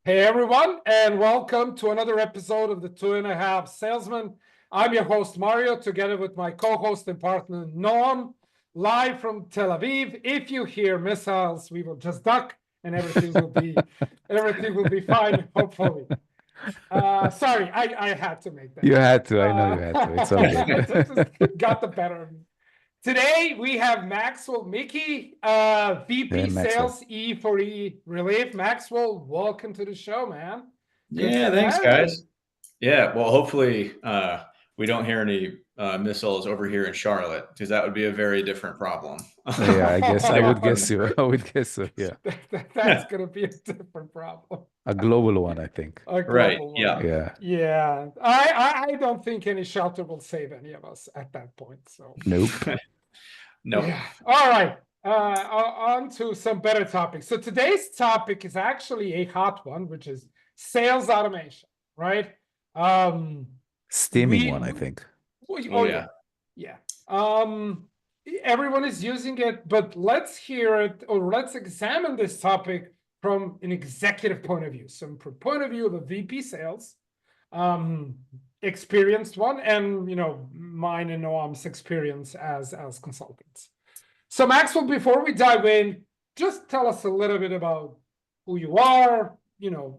Hey everyone, and welcome to another episode of the 2.5 Salesman. I'm your host Mario, together with my co-host and partner Noam, live from Tel Aviv. If you hear missiles, we will just duck, and everything will be fine. Hopefully. Sorry, I had to make that. You had to. I know you had to. It's okay. Just got the better of me. Today we have Maxwell Mickey, VP And Maxwell. Sales E4E Relief. Maxwell, welcome to the show, man. Good Yeah, to thanks, have you. guys. Yeah, well, hopefully we don't hear any missiles over here in Charlotte because that would be a very different problem. Yeah, I would Yeah. guess so. I would guess so. Yeah. That's gonna be a different problem. A global one, I think. A Right, global yeah. one. Yeah. Yeah. I don't think any shelter will save any of us at that point. So Nope. No. yeah. All right. On to some better topics. So today's topic is actually a hot one, which is sales automation, right? Steaming one, I think. Oh yeah. Yeah. Everyone is using it, but let's hear it, or let's examine this topic from an executive point of view. So from point of view of a VP sales, experienced one, and mine and Noam's experience as consultants. So Maxwell, before we dive in, just tell us a little bit about who you are,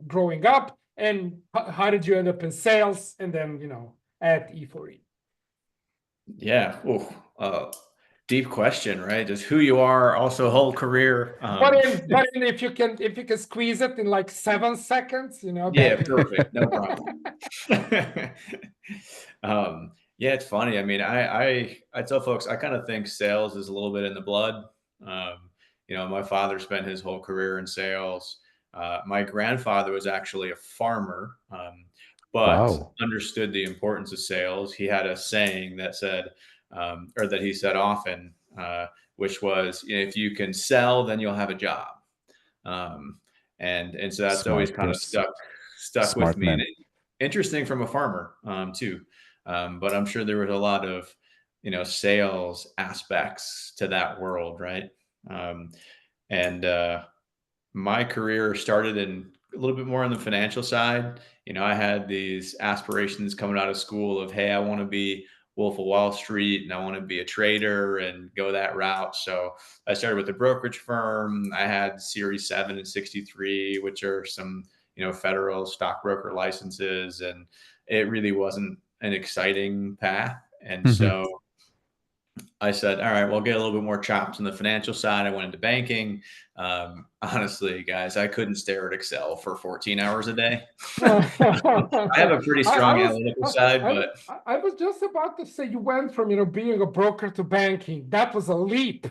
growing up, and how did you end up in sales, and then at E4E. Yeah. Deep question, right? Just who you are, also whole career. But if you can squeeze it in like 7 seconds, Yeah, perfect. No problem. Yeah, it's funny. I mean, I tell folks I kind of think sales is a little bit in the blood. My father spent his whole career in sales. My grandfather was actually a farmer, but Wow. understood the importance of sales. He had a saying that said, or that he said often, which was, if you can sell, then you'll have a job. And so that's always Smart kind of person. stuck with Smart me. And man. interesting from a farmer, too. But I'm sure there was a lot of, sales aspects to that world, right? And my career started in a little bit more on the financial side. I had these aspirations coming out of school of, hey, I want to be Wolf of Wall Street and I want to be a trader and go that route. So I started with a brokerage firm. I had Series 7 and 63, which are some, federal stockbroker licenses. And it really wasn't an exciting path. And so I said, all right, well, I'll get a little bit more chops on the financial side. I went into banking. Honestly, guys, I couldn't stare at Excel for 14 hours a day. I have a pretty strong analytical side, but I was just about to say you went from being a broker to banking. That was a leap.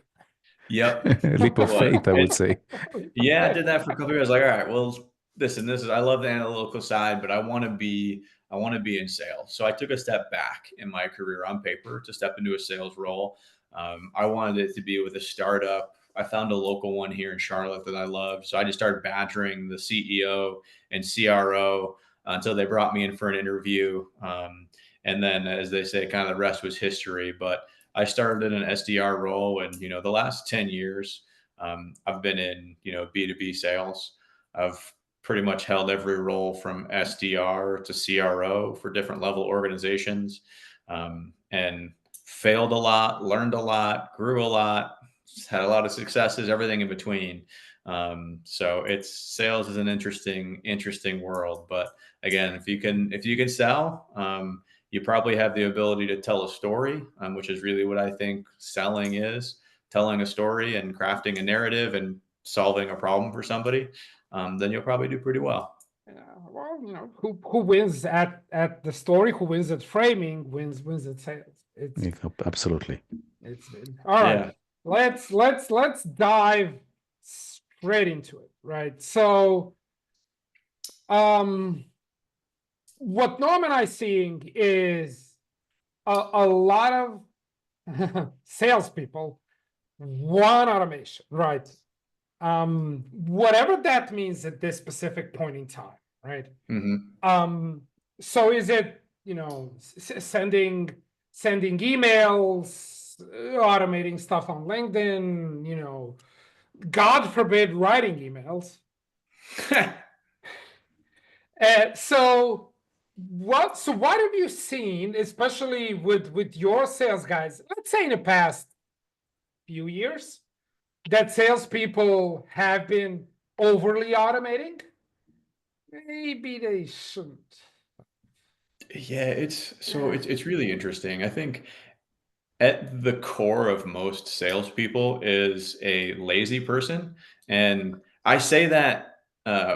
Yep. Leap of faith, I would say. Yeah, I did that for a couple of years. Like, all right, well, this is I love the analytical side, but I want to be in sales. So I took a step back in my career on paper to step into a sales role. I wanted it to be with a startup. I found a local one here in Charlotte that I loved. So I just started badgering the CEO and CRO until they brought me in for an interview. And then, as they say, kind of the rest was history. But I started in an SDR role, and the last 10 years, I've been in B2B sales. I've pretty much held every role from SDR to CRO for different level organizations, and failed a lot, learned a lot, grew a lot, had a lot of successes, everything in between. So sales is an interesting world. But again, if you can sell, you probably have the ability to tell a story, which is really what I think selling is: telling a story and crafting a narrative and solving a problem for somebody. Then you'll probably do pretty well. Well, who wins at the story, who wins at framing, wins at sales. Absolutely. It's all right. Yeah. Let's dive straight into it, right? So, what Noam and I seeing is a lot of salespeople want automation, right? Whatever that means at this specific point in time, right? So is it sending emails, automating stuff on LinkedIn, God forbid writing emails. So what have you seen, especially with your sales guys, let's say in the past few years, that salespeople have been overly automating? Maybe they shouldn't. Yeah, it's really interesting. I think at the core of most salespeople is a lazy person, and I say that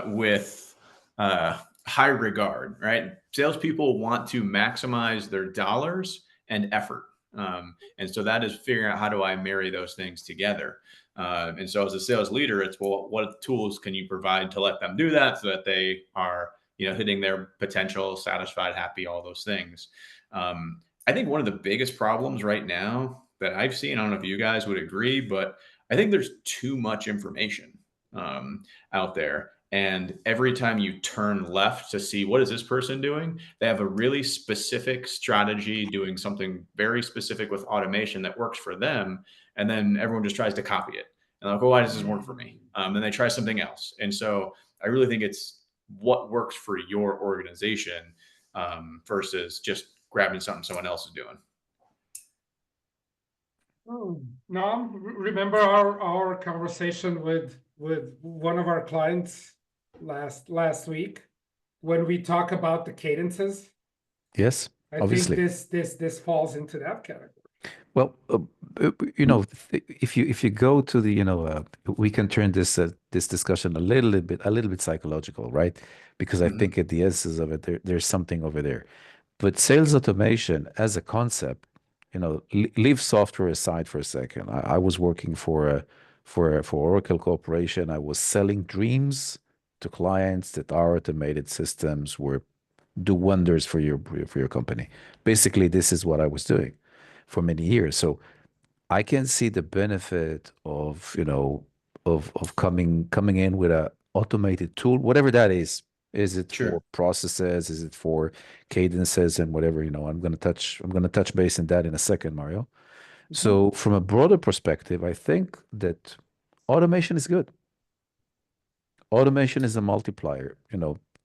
with high regard. Right? Salespeople want to maximize their dollars and effort, and so that is figuring out how do I marry those things together. And so, as a sales leader, it's, well, what tools can you provide to let them do that so that they are, hitting their potential, satisfied, happy, all those things. I think one of the biggest problems right now that I've seen, I don't know if you guys would agree, but I think there's too much information out there. And every time you turn left to see what is this person doing, they have a really specific strategy doing something very specific with automation that works for them. And then everyone just tries to copy it. And like, oh, why does this work for me? Then they try something else. And so I really think it's what works for your organization versus just grabbing something someone else is doing. No, remember our conversation with one of our clients last week when we talk about the cadences? Yes, I obviously. think this falls into that category. Well, if you go to the, we can turn this discussion a little bit psychological, right? Because I think at the essence of it, there's something over there. But sales automation as a concept, leave software aside for a second. I was working for Oracle Corporation. I was selling dreams to clients that our automated systems were do wonders for your company. Basically, this is what I was doing for many years. So I can see the benefit of, of coming in with a automated tool, whatever that is. Is it for Sure. processes? Is it for cadences and whatever, I'm going to touch base in that in a second, Mario. So from a broader perspective, I think that automation is good. Automation is a multiplier,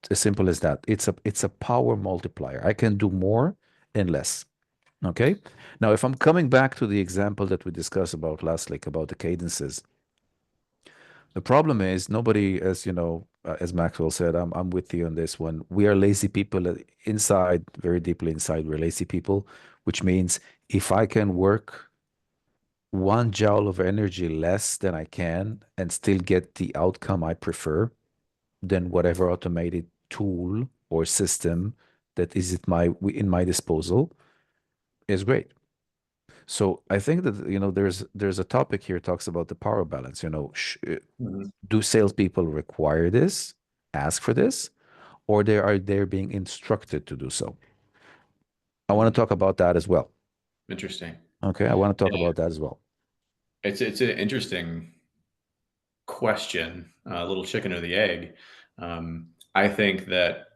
as simple as that. It's a power multiplier. I can do more and less. Okay. Now, if I'm coming back to the example that we discussed about last week about the cadences, the problem is nobody, as as Maxwell said, I'm with you on this one. We are lazy people inside, very deeply inside. We're lazy people, which means if I can work 1 joule of energy less than I can and still get the outcome I prefer, then whatever automated tool or system that is in my disposal is great. So I think that there's a topic here talks about the power balance. Do salespeople require this, ask for this, or they're being instructed to do so? I want to talk about that as well. Interesting. Okay, I want to talk about that as well. It's an interesting question, a little chicken or the egg. I think that,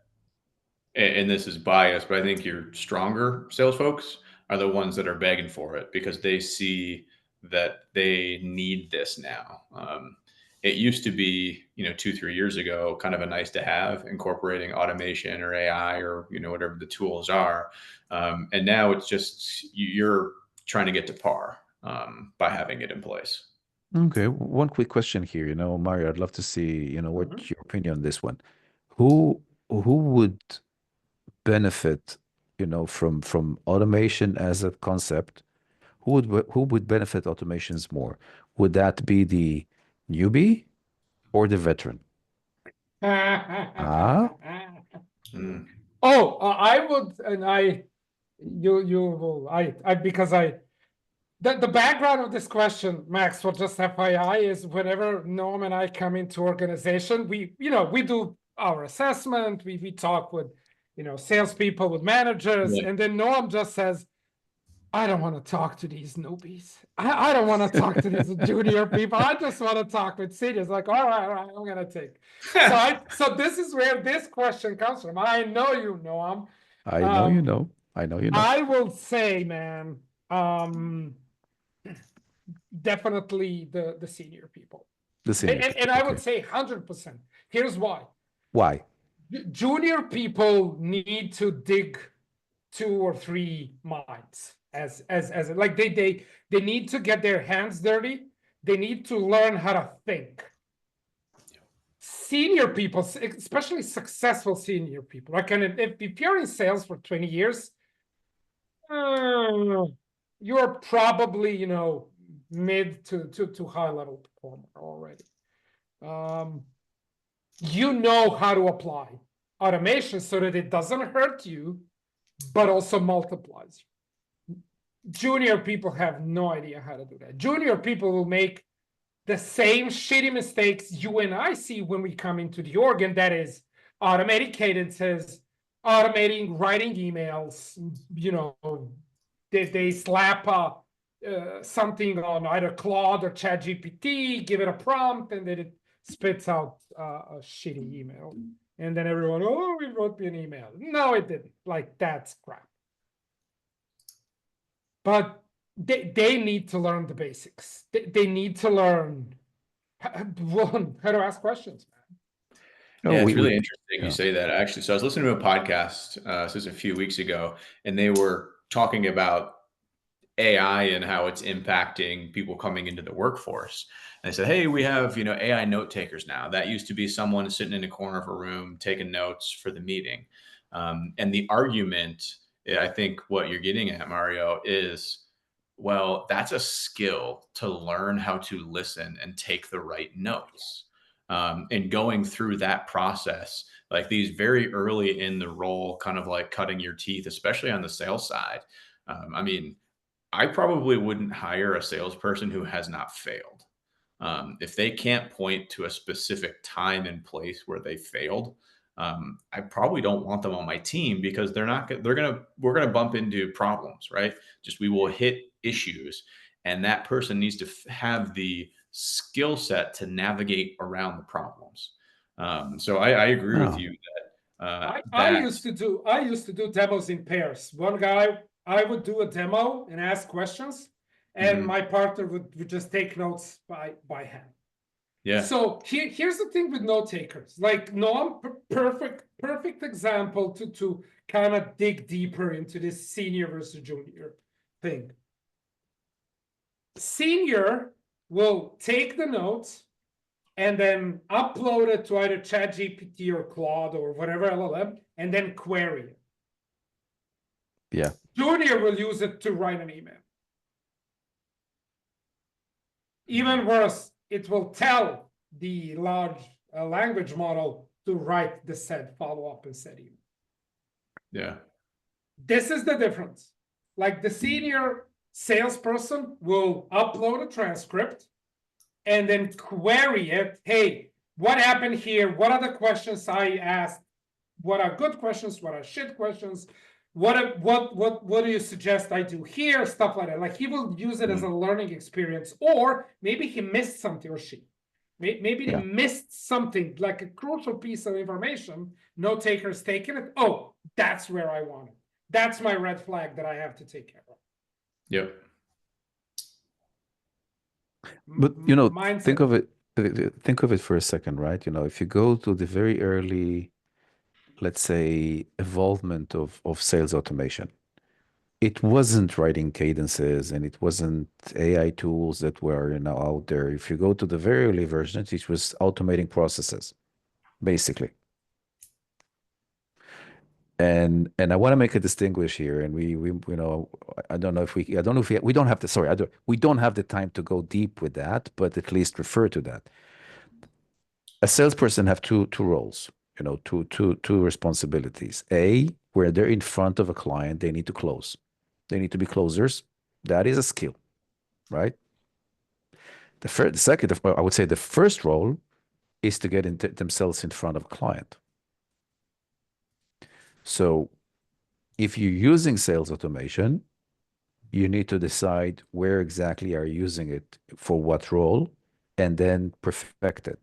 and this is biased, but I think your stronger sales folks are the ones that are begging for it because they see that they need this now. It used to be, 2-3 years ago, kind of a nice to have, incorporating automation or AI or whatever the tools are, and now it's just you're trying to get to par by having it in place. Okay, one quick question here. Mario, I'd love to see, what your opinion on this one. Who would benefit, from automation as a concept? Who would benefit automations more? Would that be the newbie or the veteran? Ah, Mm. Oh, I would, and you will, because the background of this question, Max, for just FYI, is whenever Noam and I come into organization, we do our assessment, we talk with, salespeople, with managers, Yeah. and then Noam just says, I don't want to talk to these newbies. I don't want to talk to these junior people. I just want to talk with seniors. Like, all right, I'm gonna take. So this is where this question comes from. I know you, Noam. I know you know. I know you know. I will say, man, definitely the senior people. The senior And people. I Okay. would say 100%. Here's why. Why? Junior people need to dig 2 or 3 mines as like they need to get their hands dirty. They need to learn how to think. Senior people, especially successful senior people, like, and if you're in sales for 20 years, you're probably, mid to high level performer already. You know how to apply automation so that it doesn't hurt you, but also multiplies you. Junior people have no idea how to do that. Junior people will make the same shitty mistakes you and I see when we come into the org, and that is automating cadences, automating writing emails. They slap something on either Claude or ChatGPT, give it a prompt, and then it spits out a shitty email. And then everyone, oh, we wrote me an email. No, it didn't. Like, that's crap. But they need to learn the basics. They need to learn how to ask questions. Yeah, it's really interesting you say that, actually. So I was listening to a podcast just a few weeks ago, and they were talking about AI and how it's impacting people coming into the workforce. And they said, hey, we have, AI note takers now. That used to be someone sitting in a corner of a room taking notes for the meeting. And the argument, I think what you're getting at, Mario, is, well, that's a skill to learn how to listen and take the right notes. And going through that process, like these very early in the role, kind of like cutting your teeth, especially on the sales side. I mean, I probably wouldn't hire a salesperson who has not failed. If they can't point to a specific time and place where they failed, I probably don't want them on my team, because we're gonna bump into problems, right? We will hit issues, and that person needs to have the skill set to navigate around the problems. So I agree with you that I used to do demos in pairs. One guy, I would do a demo and ask questions, and my partner would just take notes by hand. Yeah. So here's the thing with note takers. Like Noam, perfect example to kind of dig deeper into this senior versus junior thing. Senior will take the notes and then upload it to either ChatGPT or Claude or whatever LLM, and then query it. Yeah. Junior will use it to write an email. Even worse, it will tell the large language model to write the said follow-up and said email. Yeah. This is the difference. Like, the senior salesperson will upload a transcript and then query it. Hey, what happened here? What are the questions I asked? What are good questions? What are shit questions? What do you suggest I do here? Stuff like that. Like, he will use it as a learning experience, or maybe he missed something, or she. Maybe they missed something, like a crucial piece of information. Note taker's taken it. Oh, that's where I want it. That's my red flag that I have to take care of. Yep. But Mindset. think of it for a second, right? If you go to the very early, let's say, evolvement of sales automation, it wasn't writing cadences and it wasn't AI tools that were out there. If you go to the very early versions, it was automating processes, basically. And I want to make a distinguish here, and we I don't know if we don't have the we don't have the time to go deep with that, but at least refer to that. A salesperson have two roles, two responsibilities. Where they're in front of a client, they need to close. They need to be closers. That is a skill, right? The second, I would say the first role is to get themselves in front of a client. So if you're using sales automation, you need to decide where exactly are you using it for what role, and then perfect it.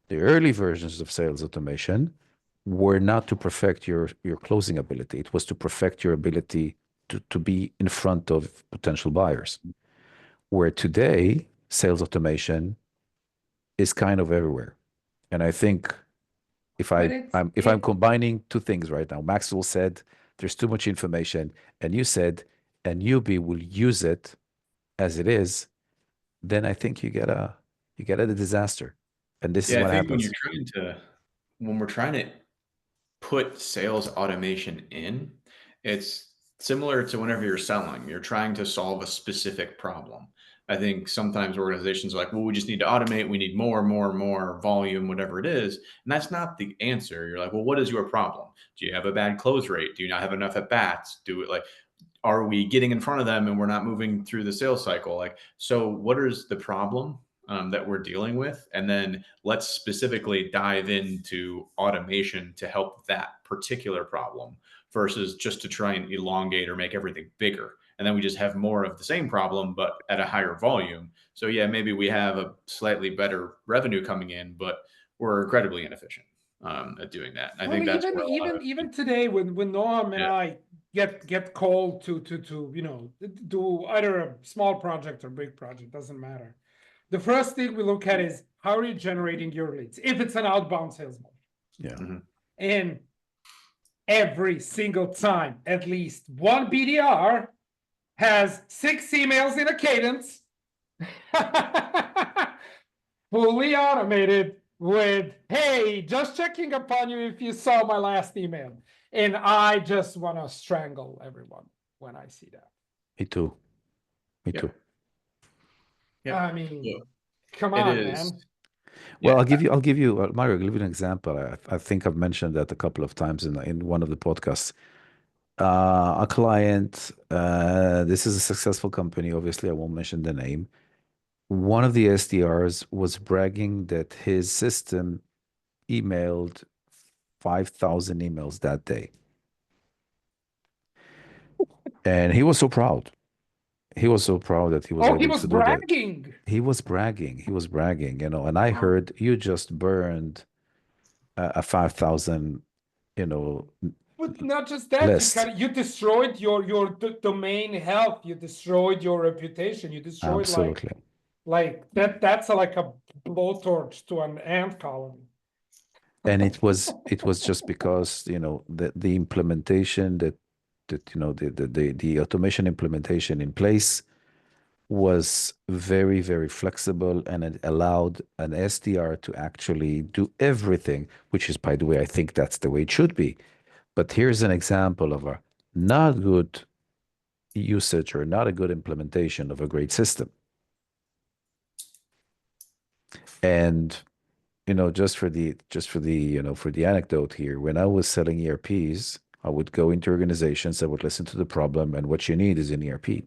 The early versions of sales automation were not to perfect your closing ability. It was to perfect your ability to be in front of potential buyers. Where today, sales automation is kind of everywhere. And I think if But I'm combining two things right now. Maxwell said there's too much information, and you said a newbie will use it as it is, then I think you get a disaster. And this is Yeah, I what think happens. when we're trying to put sales automation in, it's similar to whenever you're selling, you're trying to solve a specific problem. I think sometimes organizations are like, well, we just need to automate. We need more volume, whatever it is. And that's not the answer. You're like, well, what is your problem? Do you have a bad close rate? Do you not have enough at bats? Are we getting in front of them and we're not moving through the sales cycle? Like, so what is the problem that we're dealing with? And then let's specifically dive into automation to help that particular problem versus just to try and elongate or make everything bigger. And then we just have more of the same problem, but at a higher volume. So yeah, maybe we have a slightly better revenue coming in, but we're incredibly inefficient at doing that. I think that's where a lot of even today when Noam and Yeah. I get called to do either a small project or big project, doesn't matter. The first thing we look at is how are you generating your leads if it's an outbound salesman. Yeah. Mhm. And every single time, at least one BDR has 6 emails in a cadence, fully automated with, hey, just checking upon you if you saw my last email. And I just want to strangle everyone when I see that. Me too. Me Yeah. too. Yeah. I mean, Yeah. come It on, is. man. Well, Yeah. I'll give you, Mario, I'll give you an example. I think I've mentioned that a couple of times in one of the podcasts. A client, this is a successful company. Obviously, I won't mention the name. One of the SDRs was bragging that his system emailed 5,000 emails that day. And he was so proud. He was so proud that he was able to do that. Bragging. He was bragging. He was bragging, and I heard you just burned a 5,000, But not just that, list. you destroyed your domain health, you destroyed your reputation, you destroyed Absolutely. like that's like a blowtorch to an ant colony. And it was just because, the implementation that the automation implementation in place was very, very flexible, and it allowed an SDR to actually do everything, which is, by the way, I think that's the way it should be. But here's an example of a not good usage or not a good implementation of a great system. And just for the for the anecdote here, when I was selling ERPs, I would go into organizations, I would listen to the problem, and what you need is an ERP.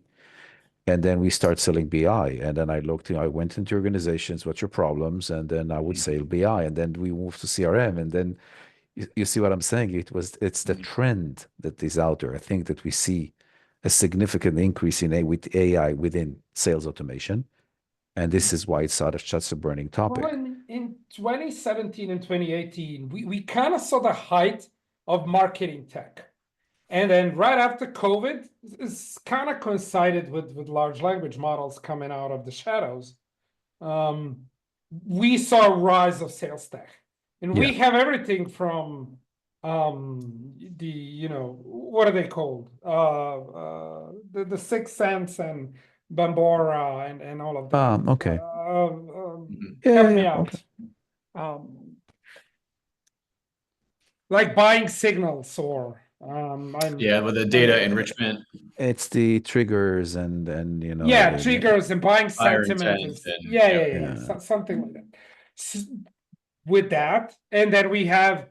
And then we start selling BI. And then I went into organizations, what's your problems? And then I would sell BI. And then we moved to CRM. And then you see what I'm saying? It's the trend that is out there. I think that we see a significant increase with AI within sales automation. And this is why it's such a burning topic. Well, in 2017 and 2018, we kind of saw the height of marketing tech. And then right after COVID, it's kind of coincided with large language models coming out of the shadows. We saw a rise of sales tech. And we have everything from what are they called? The Sixth Sense and Bambora and all of that. Okay. Help me out. Okay. Like buying signals or with the data enrichment. It's the triggers and triggers and buying sentiment. Something like that. With that, and then we have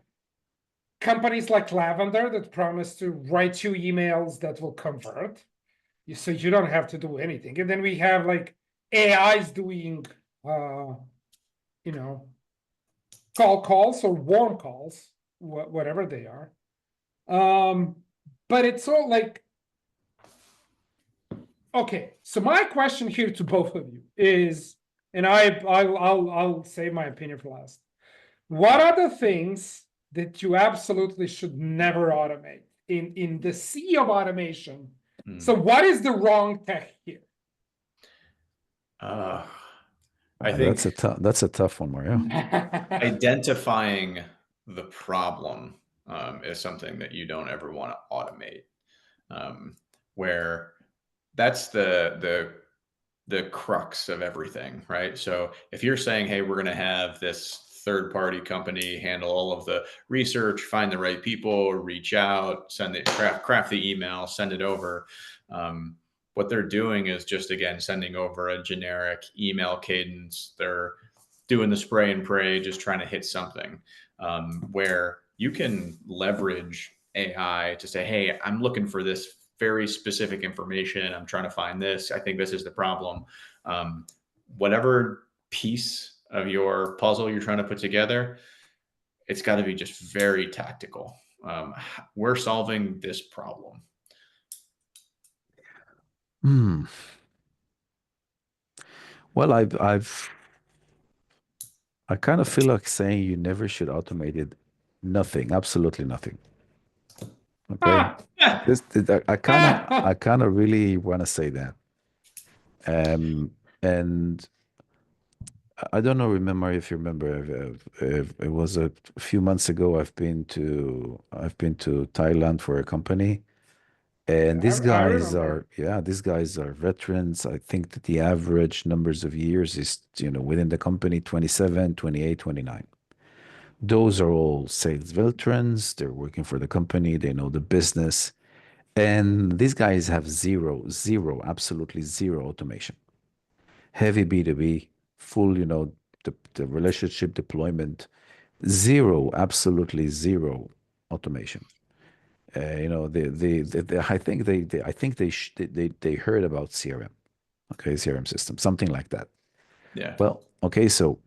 companies like Lavender that promise to write you emails that will convert, so you don't have to do anything. And then we have like AIs doing, calls or warm calls, whatever they are. But it's all like, okay. So my question here to both of you is, and I'll save my opinion for last. What are the things that you absolutely should never automate in the sea of automation? So what is the wrong tech here? I think that's a tough one, Mario. identifying the problem is something that you don't ever want to automate. Where that's the crux of everything, right? So if you're saying, hey, we're going to have this third party company handle all of the research, find the right people, reach out, send it, craft the email, send it over. What they're doing is just, again, sending over a generic email cadence. They're doing the spray and pray, just trying to hit something, where you can leverage AI to say, hey, I'm looking for this very specific information. I'm trying to find this. I think this is the problem. Whatever piece of your puzzle you're trying to put together, it's got to be just very tactical. We're solving this problem. Well, I kind of feel like saying you never should automate it. Nothing, absolutely nothing. Okay. I kind of really want to say that. And I don't know, remember if you remember, if it was a few months ago, I've been to Thailand for a company. And these I guys remember. are, yeah, these guys are veterans. I think that the average numbers of years is, within the company, 27, 28, 29. Those are all sales veterans. They're working for the company. They know the business. And these guys have zero, absolutely zero automation. Heavy B2B, full, the relationship deployment, zero, absolutely zero automation. I think they heard about CRM, okay, CRM system, something like that. Yeah. Well, okay, so,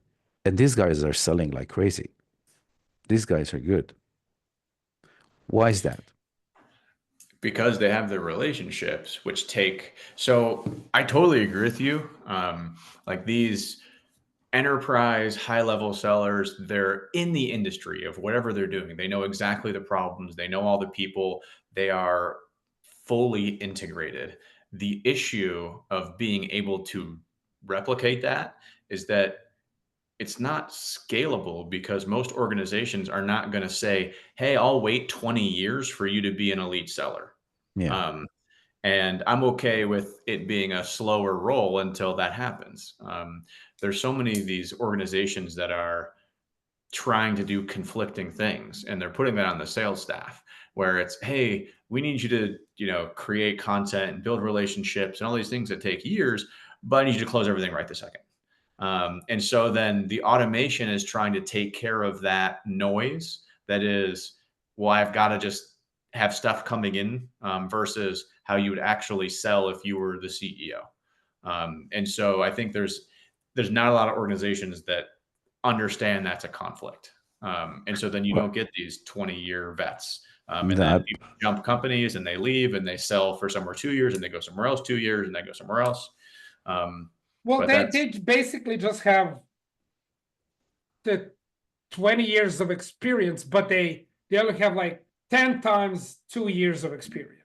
and these guys are selling like crazy. These guys are good. Why is that? Because they have the relationships, which take. So I totally agree with you. Like these enterprise high level sellers, they're in the industry of whatever they're doing. They know exactly the problems, they know all the people, they are fully integrated. The issue of being able to replicate that is that it's not scalable, because most organizations are not going to say, hey, I'll wait 20 years for you to be an elite seller. Yeah. And I'm okay with it being a slower roll until that happens. There's so many of these organizations that are trying to do conflicting things, and they're putting that on the sales staff, where it's, hey, we need you to, create content and build relationships and all these things that take years, but I need you to close everything right this second. And so then the automation is trying to take care of that noise that is, well, I've got to just have stuff coming in, versus how you would actually sell if you were the CEO. And so I think there's not a lot of organizations that understand that's a conflict. And so then you Well, don't get these 20-year vets. And then that, people jump companies and they leave and they sell for somewhere 2 years and they go somewhere else 2 years and they go somewhere else. Well, But they that's, basically just have the 20 years of experience, but they only have like 10 times 2 years of experience.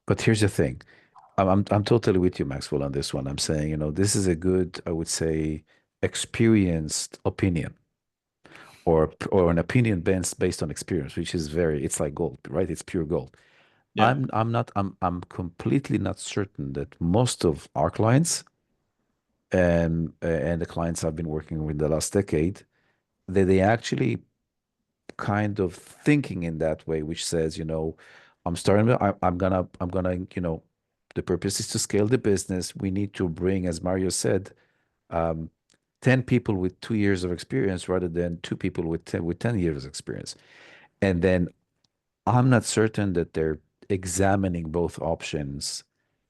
but here's the thing. I'm totally with you, Maxwell, on this one. I'm saying, this is a good, I would say, experienced opinion, or an opinion based on experience, which is it's like gold, right? It's pure gold. yeah. I'm completely not certain that most of our clients and the clients I've been working with the last decade, that they actually kind of thinking in that way, which says, I'm gonna, the purpose is to scale the business. We need to bring, as Mario said, um, 10 people with 2 years of experience rather than two people with 10 years of experience. And then I'm not certain that they're examining both options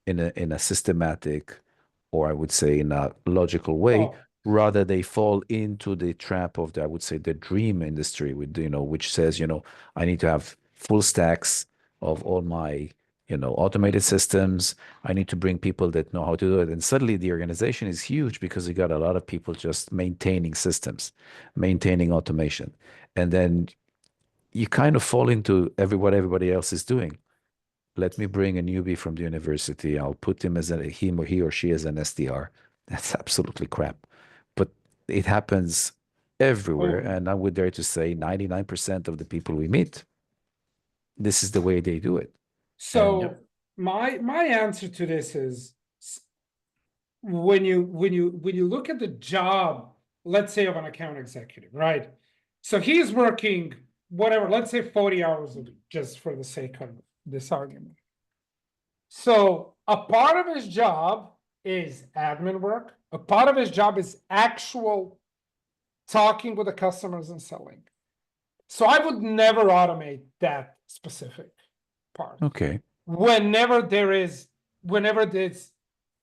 in a systematic, or I would say in a logical way. Oh, Rather, they fall into the trap of I would say the dream industry with, which says, I need to have full stacks of all my, automated systems. I need to bring people that know how to do it. And suddenly the organization is huge because you got a lot of people just maintaining systems, maintaining automation. And then you kind of fall into what everybody else is doing. Let me bring a newbie from the university. I'll put him as him or he or she as an SDR. That's absolutely crap. But it happens everywhere. Oh. And I would dare to say 99% of the people we meet, this is the way they do it. So Yep. my answer to this is when you look at the job, let's say of an account executive, right? So he's working whatever, let's say 40 hours a week, just for the sake of this argument. So a part of his job is admin work. A part of his job is actual talking with the customers and selling. So I would never automate that specific part. Okay. Whenever there's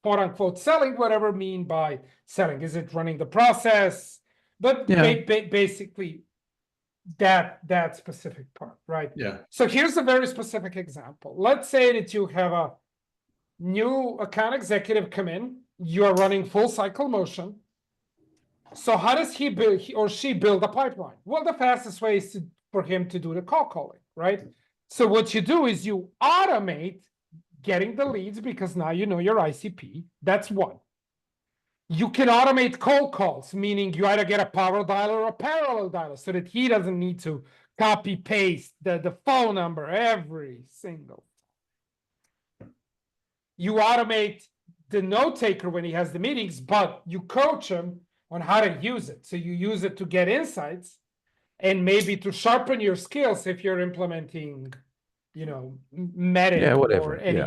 quote unquote selling, whatever mean by selling, is it running the process? But Yeah. basically that specific part, right? Yeah. So here's a very specific example. Let's say that you have a new account executive come in, you are running full cycle motion. So how does he or she build a pipeline? Well, the fastest way is for him to do the call calling, right? So what you do is you automate getting the leads because now you know your ICP. That's one. You can automate cold calls, meaning you either get a power dialer or a parallel dialer so that he doesn't need to copy paste the phone number every single time. You automate the note taker when he has the meetings, but you coach him on how to use it. So you use it to get insights and maybe to sharpen your skills if you're implementing, medic Yeah, whatever. or any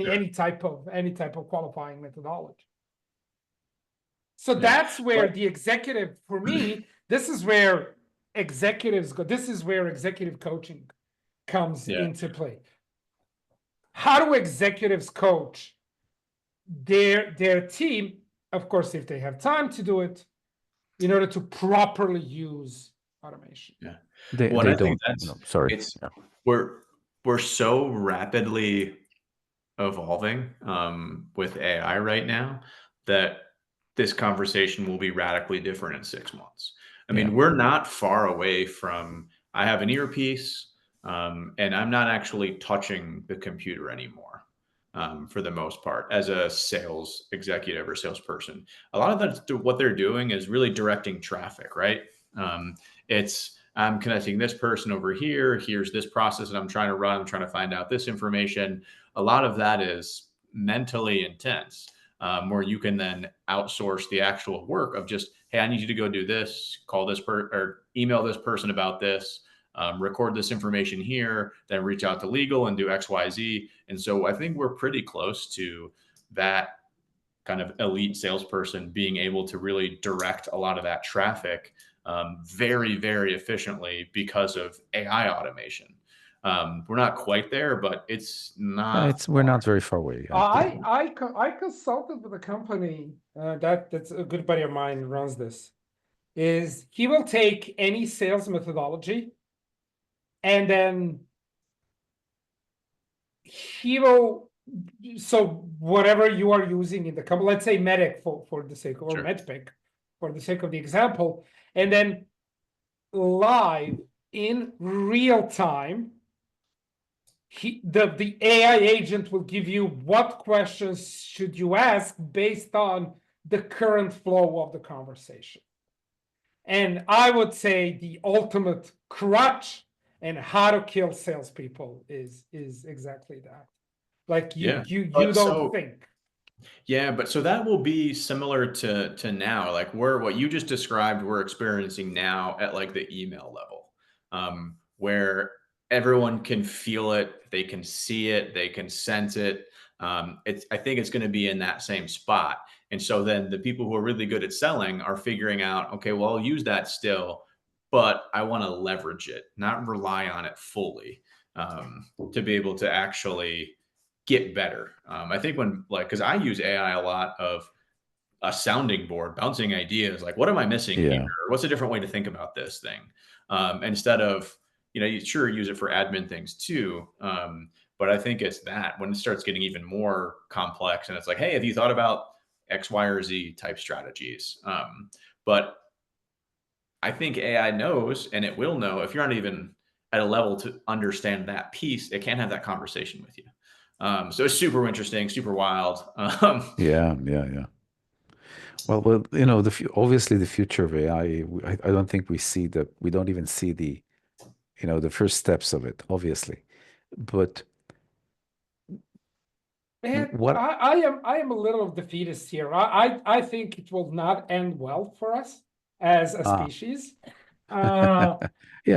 Sure. type of qualifying methodology. So Yeah. that's where Well- the executive, for me, this is where executives go. This is where executive coaching comes Yeah. into play. How do executives coach their team? Of course, if they have time to do it, in order to properly use automation. Yeah. They Well, I don't. think that's No, sorry. it's Yeah. we're so rapidly evolving with AI right now that this conversation will be radically different in 6 months. I mean, Yeah. we're not far away from I have an earpiece and I'm not actually touching the computer anymore for the most part as a sales executive or salesperson. A lot of what they're doing is really directing traffic, right? It's I'm connecting this person over here. Here's this process that I'm trying to run. I'm trying to find out this information. A lot of that is mentally intense, where you can then outsource the actual work of just, hey, I need you to go do this, call this or email this person about this, record this information here, then reach out to legal and do X, Y, Z. And so I think we're pretty close to that kind of elite salesperson being able to really direct a lot of that traffic very, very efficiently because of AI automation. We're not quite there, but it's not. We're not very far away. Yeah. I consulted with a company that's a good buddy of mine runs this. Is he will take any sales methodology and then he will, so whatever you are using in the company, let's say medic for the sake, or Sure. medpic for the sake of the example, and then live in real time, the AI agent will give you what questions should you ask based on the current flow of the conversation. And I would say the ultimate crutch and how to kill salespeople is exactly that. Like you But don't think. Yeah, but so that will be similar to now, like what you just described, we're experiencing now at like the email level, where everyone can feel it, they can see it, they can sense it. I think it's going to be in that same spot. And so then the people who are really good at selling are figuring out, okay, well, I'll use that still, but I want to leverage it, not rely on it fully, to be able to actually get better. I think because I use AI a lot of a sounding board, bouncing ideas, like what am I missing here? What's a different way to think about this thing? Instead of, you sure use it for admin things too. But I think it's that when it starts getting even more complex and it's like, hey, have you thought about X, Y, or Z type strategies? But I think AI knows, and it will know if you're not even at a level to understand that piece, it can't have that conversation with you. So it's super interesting, super wild. Yeah. Well, you know, obviously the future of AI, I don't think we don't even see you know, the first steps of it, obviously. But Man, what, I am a little defeatist here. I think it will not end well for us as a ah, species. yeah,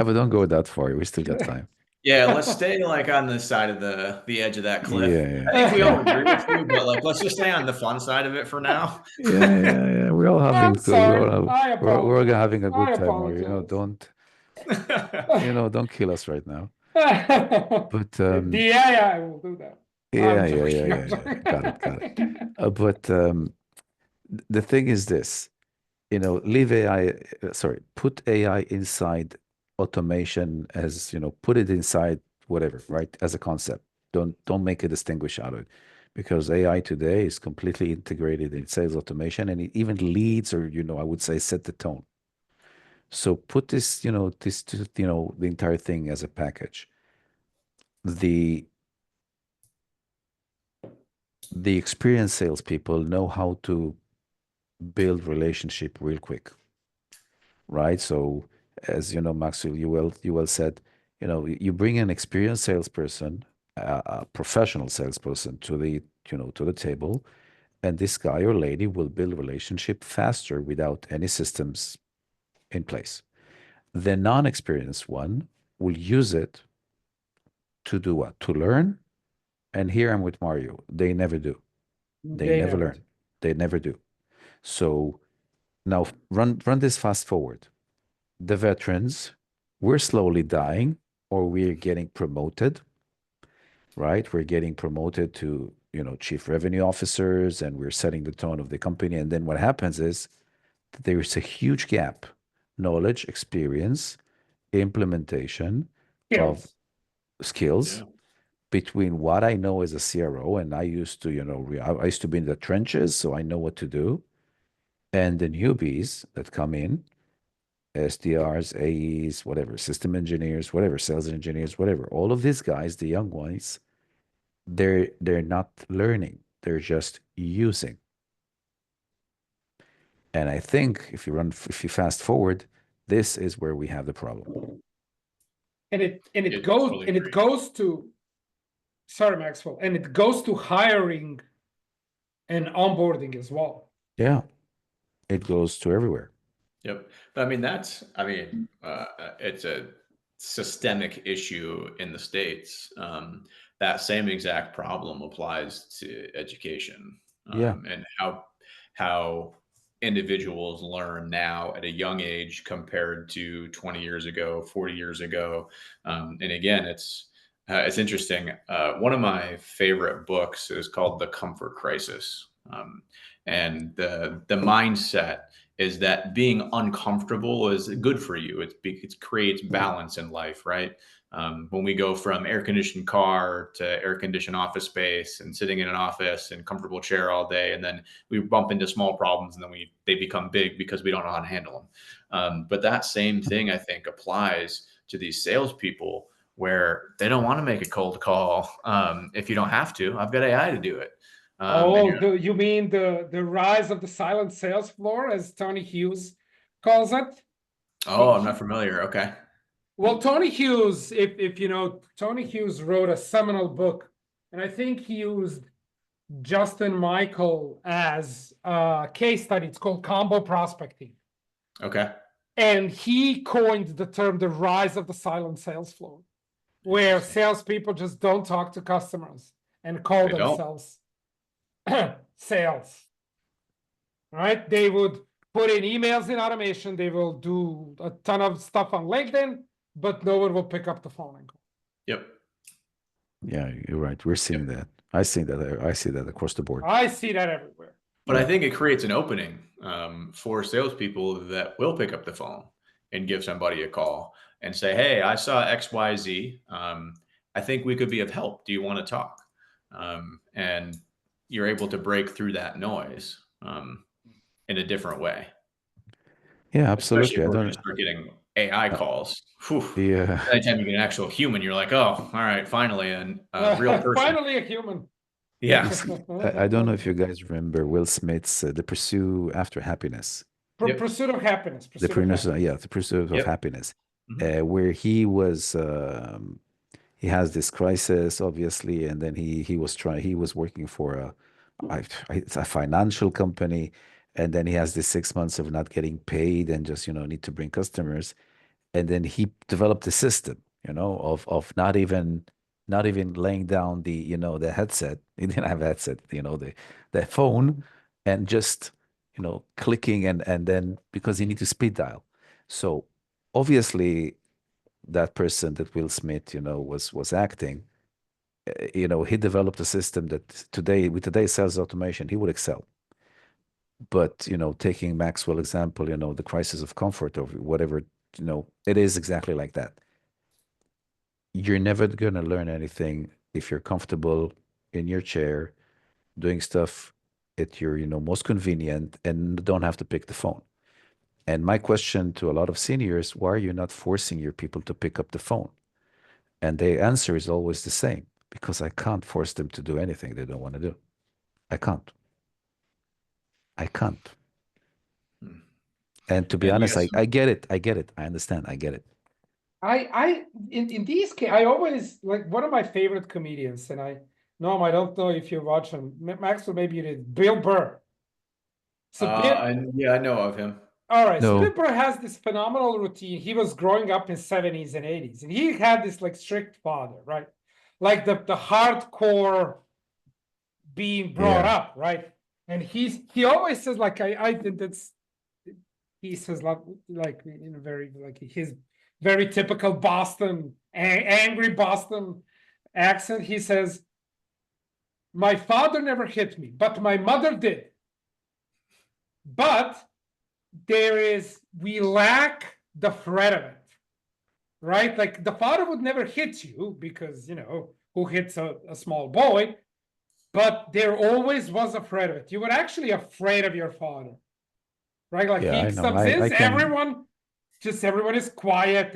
but don't go that far. We still got time. Yeah, let's stay like on the side of the edge of that cliff. Yeah, yeah, I think we all agree with you, but like let's just stay on the fun side of it for now. yeah. We're all having I'm good. sorry. I We're all apologize. having a I good time, Mario. You know, apologize. don't kill us right now. But The AI will do that. I'm joking. I'm yeah. Got it, got it. joking. But the thing is this, you know, leave AI, put AI inside automation as, you know, put it inside whatever, right? As a concept. Don't make a distinguish out of it because AI today is completely integrated in sales automation and it even leads or, you know, I would say set the tone. So put this, you know, the entire thing as a package. The the experienced salespeople know how to build relationship real quick, right? So as you know, Maxwell, you well said, you know, you bring an experienced salesperson, a professional salesperson to the table, and this guy or lady will build relationship faster without any systems in place. The non-experienced one will use it to do what? To learn. And here I'm with Mario. They never do. They They never never learn. do. They never do. So now run this fast forward. The veterans, we're slowly dying or we're getting promoted, right? We're getting promoted to, you know, chief revenue officers and we're setting the tone of the company. And then what happens is there's a huge gap, knowledge, experience, implementation of Skills. skills Yeah. between what I know as a CRO and I used to, you know, I used to be in the trenches, so I know what to do. And the newbies that come in, SDRs, AEs, whatever, system engineers, whatever, sales engineers, whatever, all of these guys, the young ones, they're not learning. They're just using. And I think if you fast forward, this is where we have the problem. And Yeah, totally it agree. goes to, sorry, Maxwell, and it goes to hiring and onboarding as well. Yeah, it goes to everywhere. Yep. But I mean, it's a systemic issue in the States. That same exact problem applies to education, Yeah, and how individuals learn now at a young age compared to 20 years ago, 40 years ago. And again, it's interesting. One of my favorite books is called The Comfort Crisis. And the mindset is that being uncomfortable is good for you. It creates balance in life, right? When we go from air conditioned car to air conditioned office space and sitting in an office and comfortable chair all day, and then we bump into small problems and then they become big because we don't know how to handle them. But that same thing I think applies to these salespeople where they don't want to make a cold call if you don't have to. I've got AI to do it. And Oh, you mean the rise of the silent sales floor, as Tony Hughes calls it? I'm not familiar. Okay. Well, Tony Hughes, if you know, Tony Hughes wrote a seminal book, and I think he used Justin Michael as a case study. It's called combo prospecting. Okay. And he coined the term the rise of the silent sales floor, where salespeople just don't talk to customers and call They don't. themselves sales. Right? They would put in emails in automation, they will do a ton of stuff on LinkedIn, but no one will pick up the phone and call. Yep. yeah, you're right. We're seeing that. I see that across the board. I see that everywhere. But I think it creates an opening for salespeople that will pick up the phone and give somebody a call and say, "Hey, I saw X, Y, Z. I think we could be of help. Do you want to talk?" And you're able to break through that noise in a different way, Yeah, especially absolutely. if I we're going don't. to start getting AI calls. Whew. Yeah, Anytime you get an actual human, you're like, "Oh, all right, finally, a real person." Finally a human. Yeah. I don't know if you guys remember Will Smith's The Pursuit After Happiness. Yep. Pursuit of happiness. The Pursuit of pursuit, happiness. yeah, the pursuit of Yep. happiness, Mhm. where he has this crisis, obviously, and then he was working for it's a financial company, and then he has this 6 months of not getting paid and just need to bring customers, and then he developed a system, of not even laying down the headset. He didn't have a headset, the phone, and just clicking, and then because he need to speed dial. So obviously that person that Will Smith was acting, he developed a system that today, with today's sales automation, he would excel. But taking Maxwell example, the crisis of comfort or whatever, it is exactly like that. You're never going to learn anything if you're comfortable in your chair doing stuff at your most convenient and don't have to pick the phone. And my question to a lot of seniors, why are you not forcing your people to pick up the phone? And the answer is always the same, because I can't force them to do anything they don't want to do. I can't. I can't. Hmm. And to be And you honest, got I get it. I get it. I understand. I get it. In these cases, I always like one of my favorite comedians, and Noam, I don't know if you watch him. Maxwell, maybe you did. Bill Burr. So Bill, I know of him. all right. So Bill No. Burr has this phenomenal routine. He was growing up in 70s and 80s, and he had this like strict father, right? Like the hardcore being brought Yeah. up, right? And he always says like I think that's he says like in a very like his very typical Boston angry Boston accent. He says, "My father never hit me, but my mother did. But we lack the threat of it, right? Like the father would never hit you because who hits a small boy, but there always was a threat of it. You were actually afraid of your father, right? Like Yeah, he I know. comes I in, can. everyone is quiet,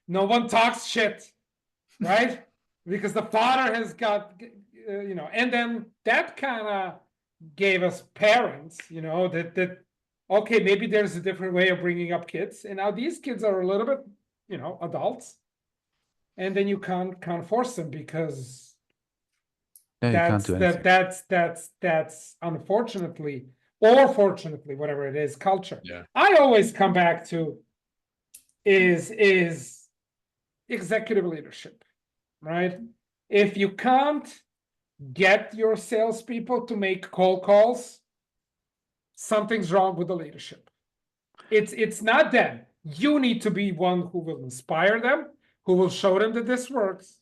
no one talks shit, right? Because the father has got, and then that kind of gave us parents, that okay, maybe there's a different way of bringing up kids, and now these kids are a little bit, adults, and then you can't force them because Yeah, you can't do anything. that's unfortunately or fortunately, whatever it is, culture. Yeah. I always come back to is executive leadership, right? If you can't get your salespeople to make cold calls, something's wrong with the leadership. It's not them. You need to be one who will inspire them, who will show them that this works,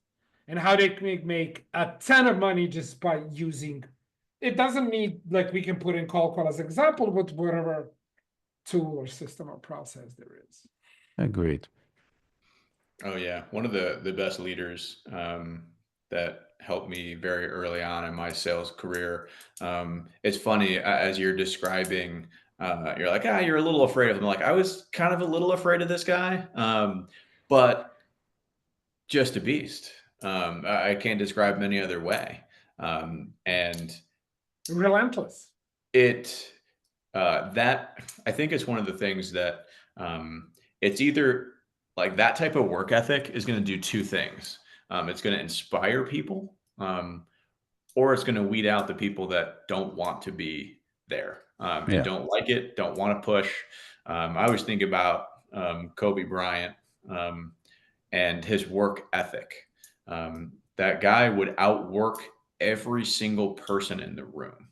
and how they can make a ton of money just by using. It doesn't need like we can put in cold call as an example, but whatever tool or system or process there is. Agreed. Oh yeah, one of the best leaders that helped me very early on in my sales career. It's funny as you're describing. You're like, you're a little afraid of him. Like I was kind of a little afraid of this guy, but just a beast. I can't describe him any other way. And Relentless. it that I think it's one of the things that it's either like that type of work ethic is going to do two things. It's going to inspire people, or it's going to weed out the people that don't want to be there and Yeah. don't like it, don't want to push. I always think about Kobe Bryant and his work ethic. That guy would outwork every single person in the room.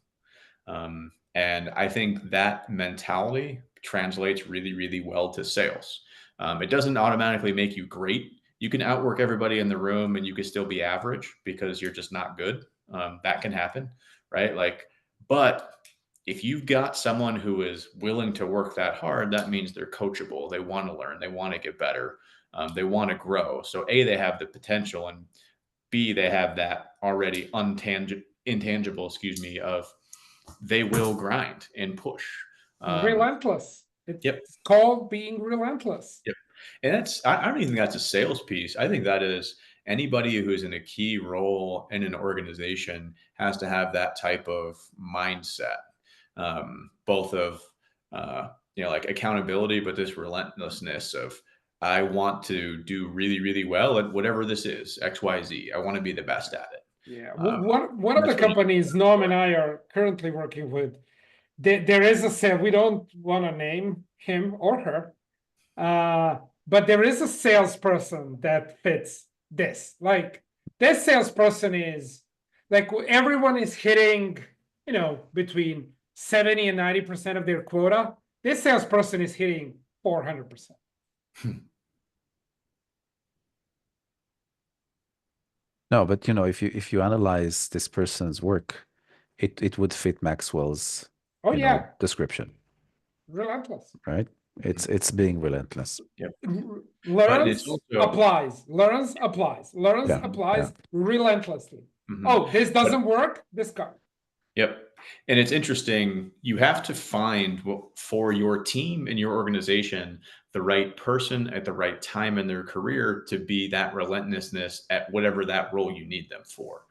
And I think that mentality translates really, really well to sales. It doesn't automatically make you great. You can outwork everybody in the room and you can still be average because you're just not good. That can happen, right? But if you've got someone who is willing to work that hard, that means they're coachable. They want to learn, they want to get better, they want to grow. So, A, they have the potential, and B, they have that already intangible, of they will grind and push. Relentless. Yep. It's called being relentless. Yep. And I don't even think that's a sales piece. I think that is anybody who's in a key role in an organization has to have that type of mindset, both of like accountability, but this relentlessness of I want to do really, really well at whatever this is, XYZ. I want to be the best at it. Yeah. Um, One of the that's what you companies Noam and I are currently working with, there is a sale. We don't want to name him or her, but there is a salesperson that fits this. Like this salesperson is like everyone is hitting, between 70 and 90% of their quota. This salesperson is hitting 400%. No, but if you analyze this person's work, it would fit Maxwell's Oh yeah, description, relentless. right? It's being relentless. Yep. Learns, also applies, learns, applies, learns, Yeah, applies yeah. relentlessly. Mhm. Oh, this doesn't work, discard. Yep. And it's interesting. You have to find for your team and your organization the right person at the right time in their career to be that relentlessness at whatever that role you need them for.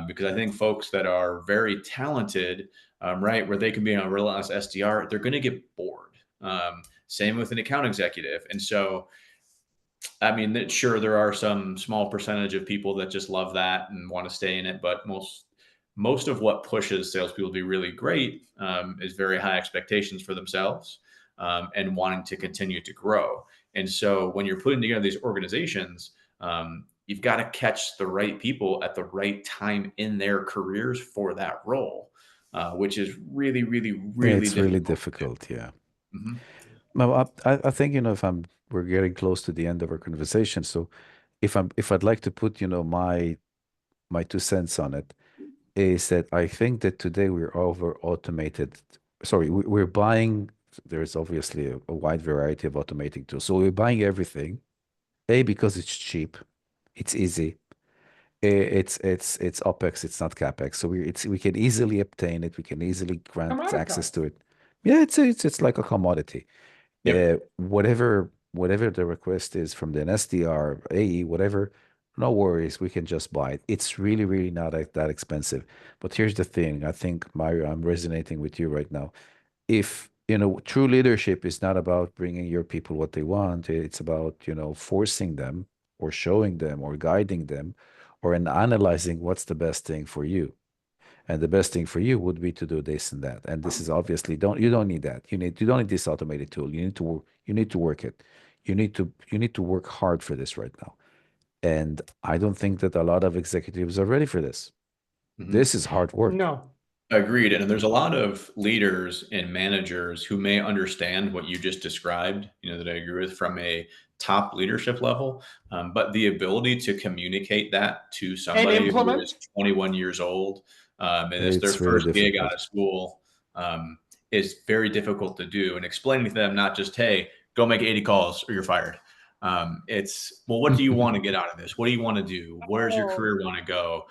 Because I think folks that are very talented, right, where they can be a relentless SDR, they're going to get bored. Same with an account executive. And so, I mean, sure, there are some small percentage of people that just love that and want to stay in it, but most of what pushes salespeople to be really great is very high expectations for themselves and wanting to continue to grow. And so when you're putting together these organizations, you've got to catch the right people at the right time in their careers for that role, which is really, really, really It's really difficult. difficult, yeah. Hmm. Well, I think, if we're getting close to the end of our conversation. So if I'd like to put, my 2 cents on it, is that I think that today we're over automated. Sorry, we're buying, there's obviously a wide variety of automating tools. So we're buying everything, because it's cheap, it's easy. It's OpEx, it's not CapEx. So we can easily obtain it, we can easily grant access Commoditized. to it. Yeah, it's like a commodity. Yep. Whatever the request is from the SDR, AE, whatever, no worries, we can just buy it. It's really, really not that expensive. But here's the thing, I think, Mario, I'm resonating with you right now. If, true leadership is not about bringing your people what they want, it's about, forcing them or showing them or guiding them or in analyzing what's the best thing for you. And the best thing for you would be to do this and that. And this is obviously you don't need that. You don't need this automated tool. You need to work it. You need to work hard for this right now. And I don't think that a lot of executives are ready for this. Mhm. This is hard work. No. Agreed. And there's a lot of leaders and managers who may understand what you just described, that I agree with from a top leadership level. But the ability to communicate that to somebody who is implement. 21 years old and it's their It's really first gig out difficult. of school is very difficult to do. And explaining to them, not just, hey, go make 80 calls or you're fired. It's, well, what do you want to get out of this? What do you want to do? Where's your career want to go?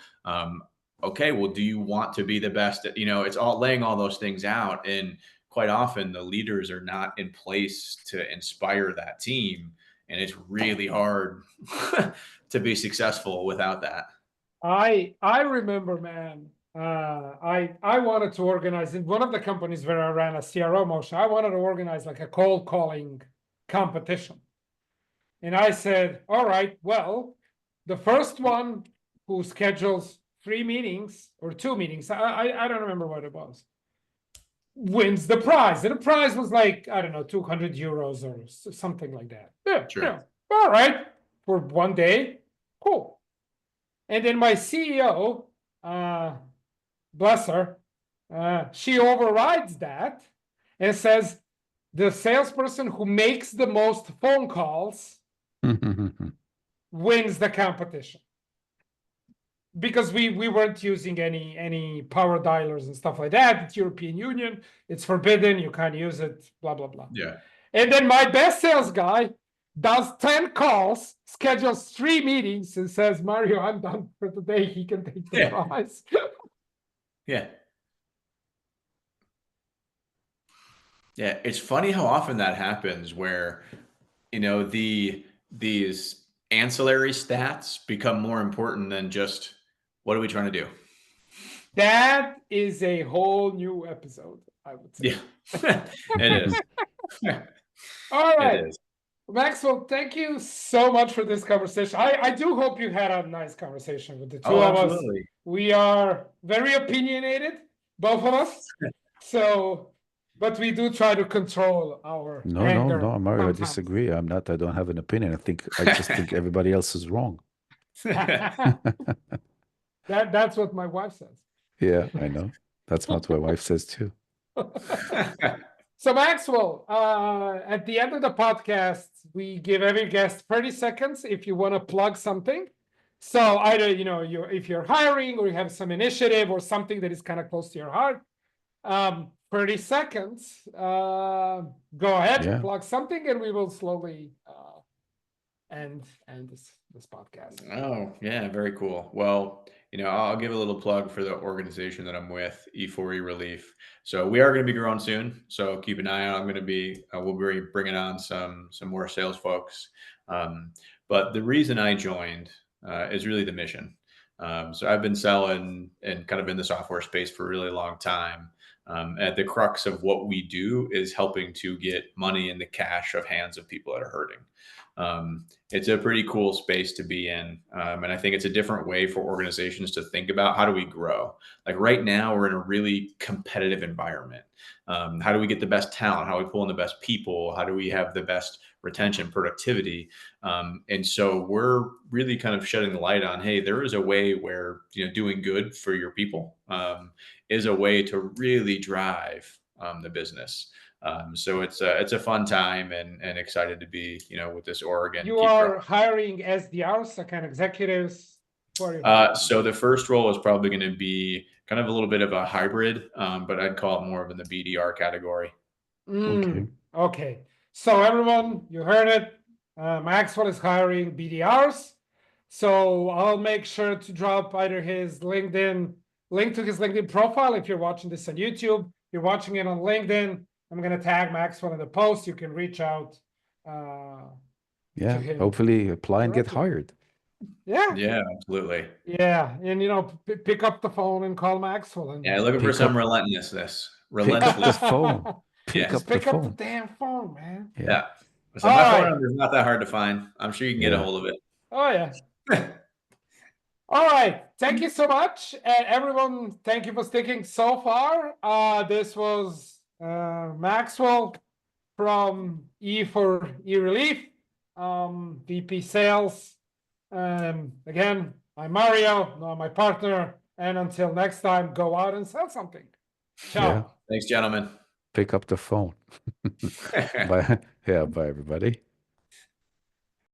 Okay, well, do you want to be the best? It's all laying all those things out. And quite often the leaders are not in place to inspire that team. And it's really hard to be successful without that. I remember, man. I wanted to organize in one of the companies where I ran a CRO motion. I wanted to organize like a cold calling competition, and I said, "All right, well, the first one who schedules 3 meetings or 2 meetings, I don't remember what it was, wins the prize." And the prize was like, I don't know, 200 euros or something like that. Yeah, Sure. all right, for one day, cool. And then my CEO, bless her, she overrides that and says the salesperson who makes the most phone calls wins the competition. Because we weren't using any power dialers and stuff like that. It's European Union, it's forbidden, you can't use it, blah blah blah. Yeah. And then my best sales guy does 10 calls, schedules 3 meetings, and says, Mario, I'm done for the day. He can take the prize. Yeah. Yeah. It's funny how often that happens where, these ancillary stats become more important than just what are we trying to do? That is a whole new episode, I would say. Yeah, it is. All It right. is. Maxwell, thank you so much for this conversation. I do hope you had a nice conversation with the two Oh, of us. absolutely. We are very opinionated, both of us. So, but we do try to control our anger. No, Mario, I sometimes. disagree. I don't have an opinion. I just think everybody else is wrong. That's what my wife says. Yeah, I know. That's what my wife says too. So Maxwell, at the end of the podcast, we give every guest 30 seconds if you want to plug something. So either if you're hiring or you have some initiative or something that is kind of close to your heart, 30 seconds. Go ahead, Yeah. plug something, and we will slowly end this podcast. Oh, yeah, very cool. Well, I'll give a little plug for the organization that I'm with, E4E Relief. So we are going to be growing soon. So keep an eye out. We'll be bringing on some more sales folks. But the reason I joined is really the mission. So I've been selling and kind of in the software space for a really long time. At the crux of what we do is helping to get money in the cash of hands of people that are hurting. It's a pretty cool space to be in. And I think it's a different way for organizations to think about how do we grow? Like right now, we're in a really competitive environment. How do we get the best talent? How do we pull in the best people? How do we have the best retention, productivity? And so we're really kind of shedding the light on, hey, there is a way where, doing good for your people is a way to really drive the business. So it's a fun time and excited to be, with this org. You are hiring SDRs, account executives. So the first role is probably going to be kind of a little bit of a hybrid, but I'd call it more of in the BDR category. Okay. So everyone, you heard it. Maxwell is hiring BDRs. So I'll make sure to drop either his link to his LinkedIn profile. If you're watching this on YouTube, you're watching it on LinkedIn, I'm going to tag Maxwell in the post. You can reach out. Yeah, hopefully apply and get hired. Yeah, absolutely. Yeah, and pick up the phone and call Maxwell. And looking for some relentlessness. Pick up the phone. Pick up the damn phone, man. Yeah. So my phone number is not that hard to find. I'm sure you can get a hold of it. Oh yeah. All right. Thank you so much, and everyone. Thank you for sticking so far. This was Maxwell from E4E Relief, VP Sales. Again, I'm Mario, my partner, and until next time, go out and sell something. Ciao. Yeah. Thanks, gentlemen. Pick up the phone. Bye. Yeah, bye everybody.